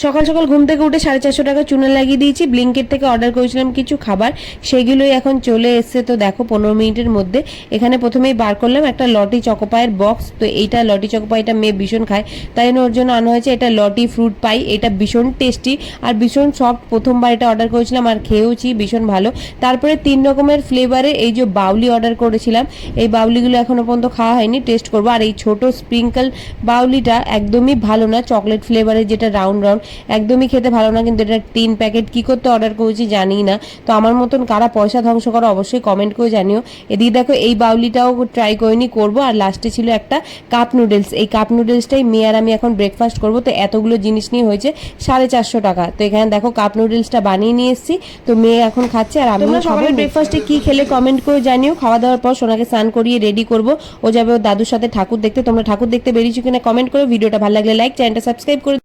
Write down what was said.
সকাল সকাল ঘুম থেকে উঠে 450 টাকা চুনা লাগিয়ে দিয়েছি। ব্লিঙ্কেট থেকে অর্ডার করেছিলাম কিছু খাবার, সেগুলোই এখন চলে এসছে। তো দেখো 15 মিনিটের মধ্যে। এখানে প্রথমেই বার করলাম একটা লটি চকোপাইয়ের বক্স। তো এইটা লটি চকোপাইটা মেয়ে ভীষণ খায়, তাই জন্য ওর জন্য আনা হয়েছে এটা লটি ফ্রুট পাই। এটা ভীষণ টেস্টি আর ভীষণ সফট। প্রথমবার এটা অর্ডার করেছিলাম আর খেয়েওছি, ভীষণ ভালো। তারপরে 3 রকমের ফ্লেভারে এই যে বাউলি অর্ডার করেছিলাম, এই বাউলিগুলো এখনো পর্যন্ত খাওয়া হয়নি, টেস্ট করবো। আর এই ছোট স্প্রিঙ্কল বাউলিটা একদমই ভালো না, চকলেট ফ্লেভারের যেটা রাউন্ড রাউন্ড, একদমই খেতে ভালো না। কিন্তু এটা 3 প্যাকেট কি করতে অর্ডার করেছি জানি না। তো আমার মতন কারা পয়সা ধ্বংস করো অবশ্যই কমেন্ট করে জানিও। এদিকে দেখো এই বাউলিটাও ট্রাই করিনি, করবো। আর লাস্টে ছিল একটা কাপ নুডলস। এই কাপ নুডলসটাই মেয়ে আর আমি এখন ব্রেকফাস্ট করবো। তো এতগুলো জিনিস নিয়ে হয়েছে 450 টাকা। তো এখানে দেখো কাপ নুডলসটা বানিয়ে নিয়ে এসেছি, তো মেয়ে এখন খাচ্ছে আর আমি। সবাই ব্রেকফাস্টে কি খেলে কমেন্ট করে জানিও। খাওয়া দাওয়ার পর সোনাকে স্নান করিয়ে রেডি করবো, ও যাবে ওর দাদুর সাথে ঠাকুর দেখতে। তোমরা ঠাকুর দেখতে বেরিয়েছো কিনা কমেন্ট করো। ভিডিওটা ভালো লাগলে লাইক, চ্যানেলটা সাবস্ক্রাইব করে